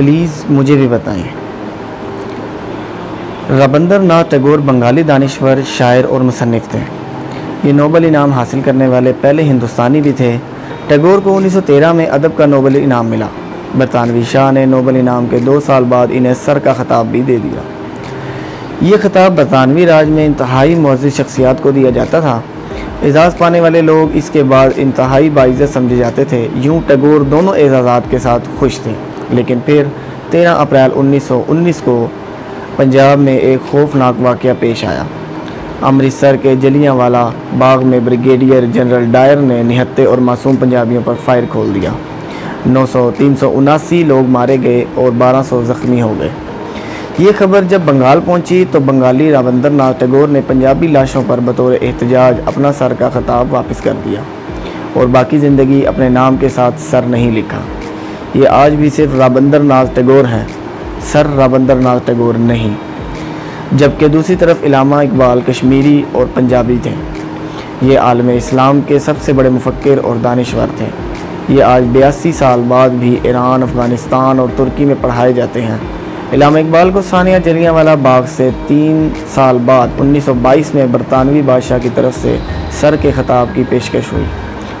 Please मुझे भी बताएं। रविंद्रनाथ टैगोर बंगाली दानिश्वर, शायर और मुसन्निफ़ थे। ये नोबेल इनाम हासिल करने वाले पहले हिंदुस्तानी भी थे। टैगोर को 1913 में अदब का नोबेल इनाम मिला। बरतानवी शाह ने नोबेल इनाम के 2 साल बाद इन्हें सर का ख़िताब भी दे दिया। ये ख़िताब बरतानवी राज में इंतहाई मुअज़्ज़ज़ शख्सियात को दिया जाता था। एजाज़ पाने वाले लोग इसके बाद इंतहाई बाइज़्ज़त समझे जाते थे। यूँ टैगोर दोनों एजाज़ात के साथ खुश थे, लेकिन फिर 13 अप्रैल 1919 को पंजाब में एक खौफनाक वाक़या पेश आया। अमृतसर के जलियांवाला बाग में ब्रिगेडियर जनरल डायर ने निहत्थे और मासूम पंजाबियों पर फायर खोल दिया। 379 लोग मारे गए और 1200 ज़ख्मी हो गए। ये खबर जब बंगाल पहुंची तो बंगाली रविंद्रनाथ टैगोर ने पंजाबी लाशों पर बतौर एहतजाज अपना सर का ख़िताब वापस कर दिया और बाकी ज़िंदगी अपने नाम के साथ सर नहीं लिखा। ये आज भी सिर्फ रविंद्रनाथ टैगोर हैं, सर रविंद्रनाथ टैगोर नहीं। जबकि दूसरी तरफ इलामा इकबाल कश्मीरी और पंजाबी थे। ये आलम इस्लाम के सबसे बड़े मुफक्किर और दानिश्वर थे। ये आज 82 साल बाद भी ईरान, अफ़गानिस्तान और तुर्की में पढ़ाए जाते हैं। इलामा इकबाल को सानिया जलियांवाला बाग से 3 साल बाद 1922 में बरतानवी बादशाह की तरफ से सर के ख़िताब की पेशकश हुई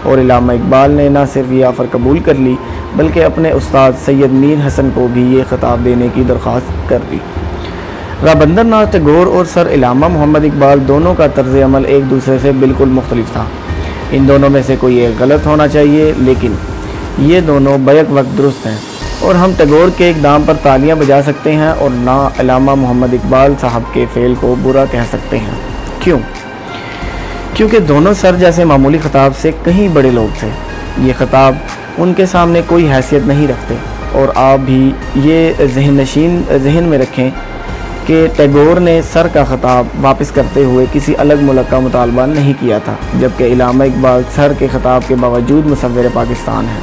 और इलामा इकबाल ने न सिर्फ ये ऑफ़र कबूल कर ली बल्कि अपने उस्ताद सैयद मीर हसन को भी ये ख़िताब देने की दरख्वास्त कर दी। रविंद्रनाथ टैगोर और सर इलामा मोहम्मद इकबाल दोनों का तर्ज़ अमल एक दूसरे से बिल्कुल मुख्तलिफ था। इन दोनों में से कोई एक गलत होना चाहिए, लेकिन ये दोनों बैक वक्त दुरुस्त हैं और हम टैगोर के इक़दाम पर तालियां बजा सकते हैं और ना इलामा मोहम्मद इकबाल साहब के फ़ेल को बुरा कह सकते हैं। क्यों? क्योंकि दोनों सर जैसे मामूली ख़िताब से कहीं बड़े लोग थे। ये ख़िताब उनके सामने कोई हैसियत नहीं रखते और आप भी ये जहन में रखें कि टैगोर ने सर का ख़िताब वापस करते हुए किसी अलग मुल्क का मुतालबा नहीं किया था, जबकि इलामा इकबाल सर के ख़िताब के बावजूद मुसव्विर पाकिस्तान है।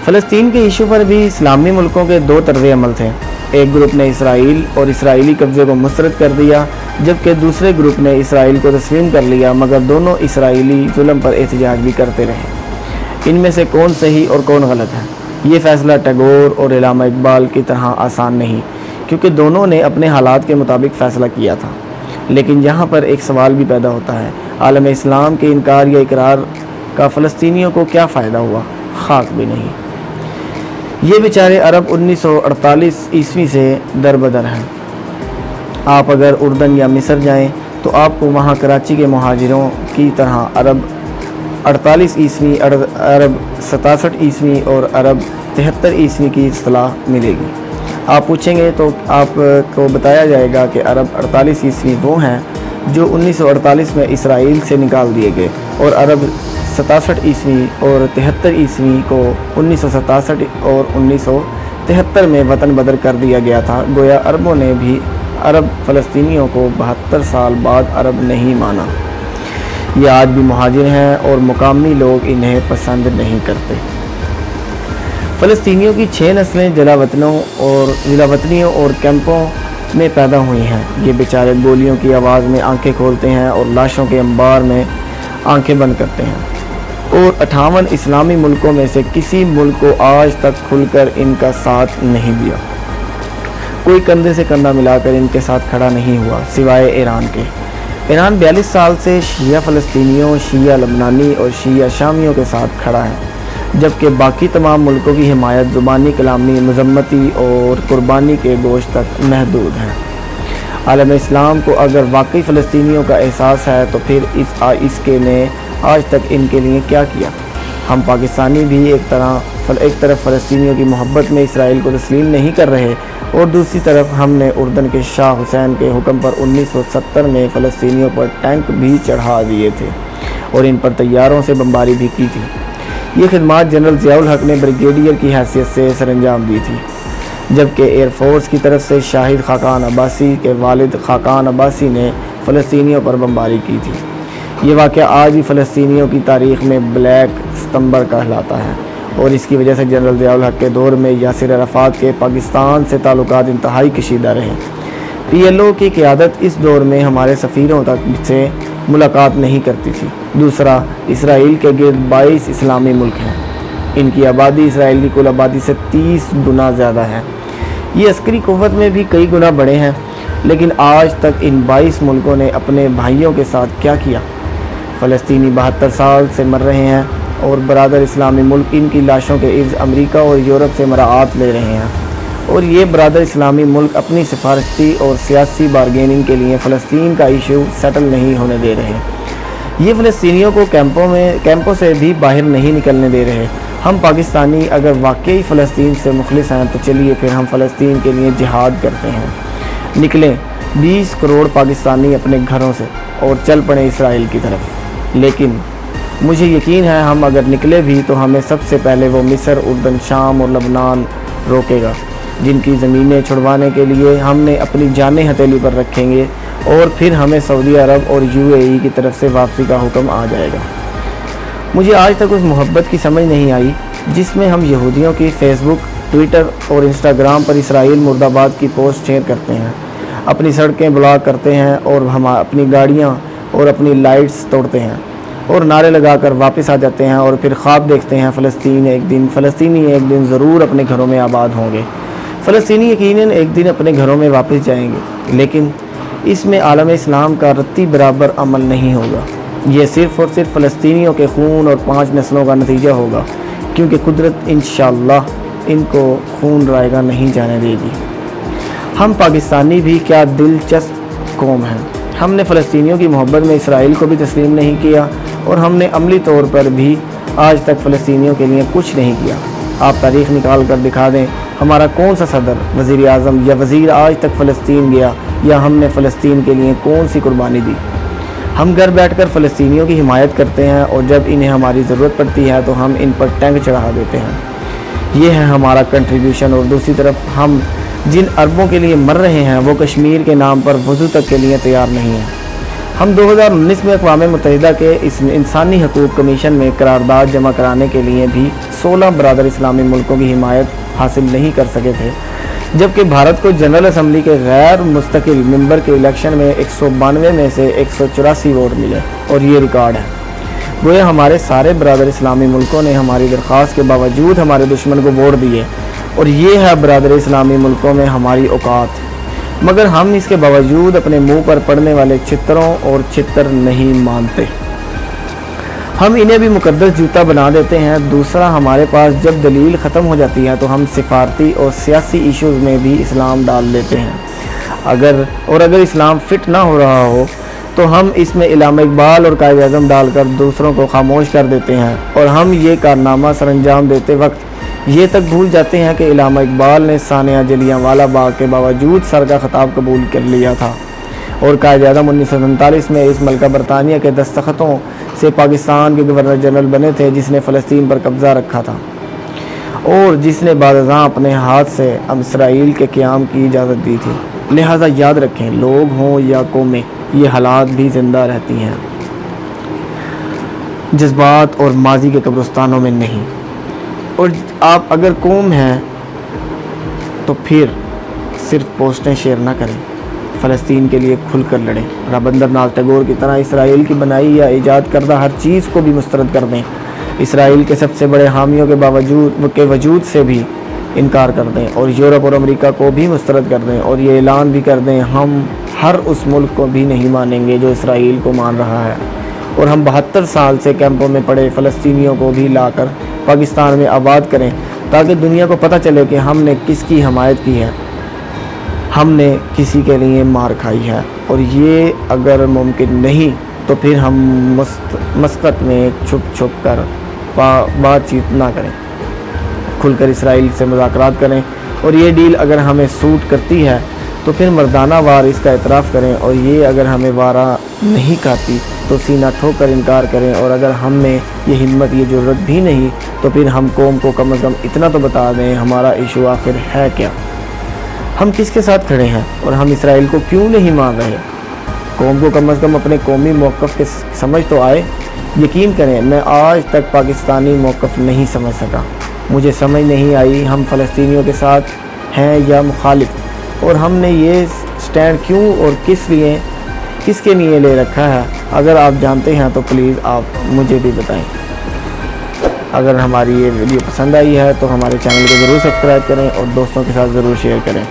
फ़लस्तीन के इशू पर भी इस्लामी मुल्कों के 2 तर्ज़ अमल थे। एक ग्रुप ने इसराइल और इसराइली कब्ज़े को मुस्तरद कर दिया, जबकि दूसरे ग्रुप ने इसराइल को तस्लीम कर लिया, मगर दोनों इसराइली जुल्म पर एहतजाज भी करते रहे। इनमें से कौन सही और कौन गलत है, ये फ़ैसला टैगोर और इलामा इकबाल की तरह आसान नहीं, क्योंकि दोनों ने अपने हालात के मुताबिक फ़ैसला किया था। लेकिन यहाँ पर एक सवाल भी पैदा होता है, आलम इस्लाम के इनकार या इकरार का फ़लस्तीनियों को क्या फ़ायदा हुआ? खाक भी नहीं। ये बेचारे अरब 1948 ईस्वी से दरबदर हैं। आप अगर उर्दन या मिस्र जाएं तो आपको वहाँ कराची के मुहाजिरों की तरह अरब 48 ईस्वी, अरब 67 ईस्वी और अरब 73 ईस्वी की इस्तिलाह मिलेगी। आप पूछेंगे तो आपको बताया जाएगा कि अरब 48 ईस्वी वो हैं जो 1948 में इसराइल से निकाल दिए गए और अरब 67 ईस्वी और 73 ईस्वी को 1967 और 1973 में वतन बदर कर दिया गया था। गोया अरबों ने भी अरब फ़लस्तीनियों को 72 साल बाद अरब नहीं माना। ये आज भी मुहाजिर हैं और मुकामी लोग इन्हें पसंद नहीं करते। फ़लस्तीनियों की 6 नस्लें जलावतनियों और कैंपों में पैदा हुई हैं। ये बेचारे गोलियों की आवाज़ में आंखें खोलते हैं और लाशों के अंबार में आंखें बंद करते हैं और 58 इस्लामी मुल्कों में से किसी मुल्क को आज तक खुलकर इनका साथ नहीं दिया। कोई कंधे से कंधा मिलाकर इनके साथ खड़ा नहीं हुआ सिवाय ईरान के। ईरान 42 साल से शिया फ़लस्तीनियों, शिया लबनानी और शिया शामियों के साथ खड़ा है, जबकि बाकी तमाम मुल्कों की हिमायत ज़ुबानी, कलामी, मज़म्मती और कुर्बानी के गोश्त तक महदूद है। आलम इस्लाम को अगर वाकई फ़लस्तीनियों का एहसास है तो फिर इसके ने आज तक इनके लिए क्या किया? हम पाकिस्तानी भी एक तरफ फ़लस्तीनियों की मोहब्बत में इसराइल को तस्लीम नहीं कर रहे और दूसरी तरफ हमने उर्दन के शाह हुसैन के हुक्म पर 1970 में फ़लस्तीनियों पर टैंक भी चढ़ा दिए थे और इन पर तैयारों से बमबारी भी की थी। ये खिदमात जनरल ज़ियाउल हक ने ब्रिगेडियर की हैसियत से सरअंजाम दी थी, जबकि एयरफोर्स की तरफ से शाहिद खाकान अब्बासी के वालिद खाकान अब्बासी ने फ़लस्तीनियों पर बमबारी की थी। ये वाक़या आज भी फ़लस्तीनियों की तारीख़ में ब्लैक सितंबर कहलाता है और इसकी वजह से जनरल ज़ियाउल हक के दौर में यासिर अराफ़ात के पाकिस्तान से ताल्लुकात इंतहाई कशीदा रहे। PLO की क़यादत इस दौर में हमारे सफ़ीरों तक से मुलाकात नहीं करती थी। दूसरा, इसराइल के गिर्द 22 इस्लामी मुल्क हैं। इनकी आबादी इसराइल की कुल आबादी से 30 गुना ज़्यादा है। ये अस्करी क़ुव्वत में भी कई गुना बड़े हैं, लेकिन आज तक इन 22 मुल्कों ने अपने भाइयों के साथ क्या किया? फ़लस्तीनी 72 साल से मर रहे हैं और बरादर इस्लामी मुल्क इनकी लाशों के इज़ अमेरिका और यूरोप से मराआत ले रहे हैं, और ये बरादर इस्लामी मुल्क अपनी सिफारती और सियासी बारगेनिंग के लिए फ़लस्तीन का इशू सेटल नहीं होने दे रहे। ये फ़लस्तीनियों को कैंपों से भी बाहर नहीं निकलने दे रहे। हम पाकिस्तानी अगर वाकई फ़लस्तीन से मुखलिस हैं तो चलिए फिर हम फ़लस्तीन के लिए जिहाद करते हैं। निकलें 20 करोड़ पाकिस्तानी अपने घरों से और चल पड़े इसराइल की तरफ। लेकिन मुझे यकीन है हम अगर निकले भी तो हमें सबसे पहले वो मिस्र, उर्दन, शाम और लबनान रोकेगा, जिनकी ज़मीनें छुड़वाने के लिए हमने अपनी जानें हथेली पर रखेंगे, और फिर हमें सऊदी अरब और UAE की तरफ से वापसी का हुक्म आ जाएगा। मुझे आज तक उस मोहब्बत की समझ नहीं आई जिसमें हम यहूदियों की फेसबुक, ट्विटर और इंस्टाग्राम पर इसराइल मुर्दाबाद की पोस्ट शेयर करते हैं, अपनी सड़कें ब्लॉक करते हैं और हम अपनी गाड़ियाँ और अपनी लाइट्स तोड़ते हैं और नारे लगाकर वापस आ जाते हैं, और फिर ख्वाब देखते हैं फ़लस्तीनी एक दिन ज़रूर अपने घरों में आबाद होंगे। फ़लस्तीनी यकीनन एक दिन अपने घरों में वापस जाएंगे, लेकिन इसमें आलम इस्लाम का रत्ती बराबर अमल नहीं होगा। ये सिर्फ़ और सिर्फ फ़लस्तीनियों के खून और 5 नस्लों का नतीजा होगा, क्योंकि कुदरत इंशाअल्लाह इनको खून रायगा नहीं जाने देगी। हम पाकिस्तानी भी क्या दिलचस्प कौम हैं। हमने फ़लस्तीनियों की मोहब्बत में इसराइल को भी तस्लीम नहीं किया, और हमने अमली तौर पर भी आज तक फ़लस्तीनियों के लिए कुछ नहीं किया। आप तारीख़ निकाल कर दिखा दें, हमारा कौन सा सदर, वज़ीर आज़म या वज़ीर आज तक फ़लस्तीन गया, या हमने फ़लस्तीन के लिए कौन सी कुर्बानी दी। हम घर बैठकर फ़लस्तीनियों की हिमायत करते हैं, और जब इन्हें हमारी ज़रूरत पड़ती है तो हम इन पर टैंक चढ़ा देते हैं। ये है हमारा कंट्रीब्यूशन। और दूसरी तरफ हम जिन अरबों के लिए मर रहे हैं वो कश्मीर के नाम पर वज़ू तक के लिए तैयार नहीं हैं। हम 2019 में अक़वाम मुत्तहिदा के इस इंसानी हकूक़ कमीशन में करारदाद जमा कराने के लिए भी 16 बरादर इस्लामी मुल्कों की हिमायत हासिल नहीं कर सके थे, जबकि भारत को जनरल असम्बली के गैर मुस्तकिल मेंबर के इलेक्शन में 192 में से 184 वोट मिले, और ये रिकॉर्ड है। गोया हमारे सारे बरादर इस्लामी मुल्कों ने हमारी दरख्वास्त के बावजूद हमारे दुश्मन को वोट दिए, और ये है बरादर इस्लामी मुल्कों में हमारी औकात। मगर हम इसके बावजूद अपने मुंह पर पड़ने वाले चित्रों और चित्र नहीं मानते। हम इन्हें भी मुकद्दस जूता बना देते हैं। दूसरा, हमारे पास जब दलील ख़त्म हो जाती है तो हम सिफारती और सियासी इश्यूज़ में भी इस्लाम डाल लेते हैं। अगर इस्लाम फ़िट ना हो रहा हो तो हम इसमें इलामा इकबाल और कायद-ए-आज़म डालकर दूसरों को खामोश कर देते हैं, और हम ये कारनामा सरअंजाम देते वक्त ये तक भूल जाते हैं कि इलामा इकबाल ने सानिया जलियांवाला बाग के बावजूद सर का ख़िताब कबूल कर लिया था, और कायद-ए-आज़म 1947 में इस मलका बरतानिया के दस्तखतों से पाकिस्तान के गवर्नर जनरल बने थे, जिसने फ़लस्तीन पर कब्ज़ा रखा था और जिसने बाज़ां अपने हाथ से इसराइल के क़याम की इजाज़त दी थी। लिहाजा याद रखें, लोग हों या कौमें, ये हालात भी ज़िंदा रहती हैं, जज्बात और माजी के कब्रिस्तानों में नहीं। और आप अगर कौम हैं तो फिर सिर्फ पोस्टें शेयर ना करें, फ़लस्तीन के लिए खुलकर लड़ें। रविंद्रनाथ टैगोर की तरह इसराइल की बनाई या ईजाद करदा हर चीज़ को भी मुस्तरद कर दें। इसराइल के सबसे बड़े हामियों के वजूद से भी इनकार कर दें, और यूरोप और अमेरिका को भी मुस्तरद कर दें, और ये ऐलान भी कर दें हम हर उस मुल्क को भी नहीं मानेंगे जो इसराइल को मान रहा है, और हम 72 साल से कैंपों में पड़े फ़लस्तीनियों को भी लाकर पाकिस्तान में आबाद करें, ताकि दुनिया को पता चले कि हमने किसकी हिमायत की है, हमने किसी के लिए मार खाई है। और ये अगर मुमकिन नहीं तो फिर हम मस्कत में छुप छुप कर बातचीत ना करें, खुलकर इसराइल से मुज़ाकरात करें, और ये डील अगर हमें सूट करती है तो फिर मर्दाना वार इसका एतराफ़ करें, और ये अगर हमें वारा नहीं खाती तो सीना ठोक कर इनकार करें, और अगर हम में ये हिम्मत, ये ज़रूरत भी नहीं तो फिर हम कौम को कम से कम इतना तो बता दें हमारा इशू आखिर है क्या, हम किसके साथ खड़े हैं, और हम इसराइल को क्यों नहीं मान रहे। कौम को कम से कम अपने कौमी मौक़िफ़ के समझ तो आए। यकीन करें, मैं आज तक पाकिस्तानी मौक़िफ़ नहीं समझ सका। मुझे समझ नहीं आई हम फ़लस्तीनियों के साथ हैं या मुखालिफ, और हमने ये स्टैंड क्यों और किसके लिए ले रखा है। अगर आप जानते हैं तो प्लीज़ आप मुझे भी बताएं। अगर हमारी ये वीडियो पसंद आई है तो हमारे चैनल को ज़रूर सब्सक्राइब करें और दोस्तों के साथ ज़रूर शेयर करें।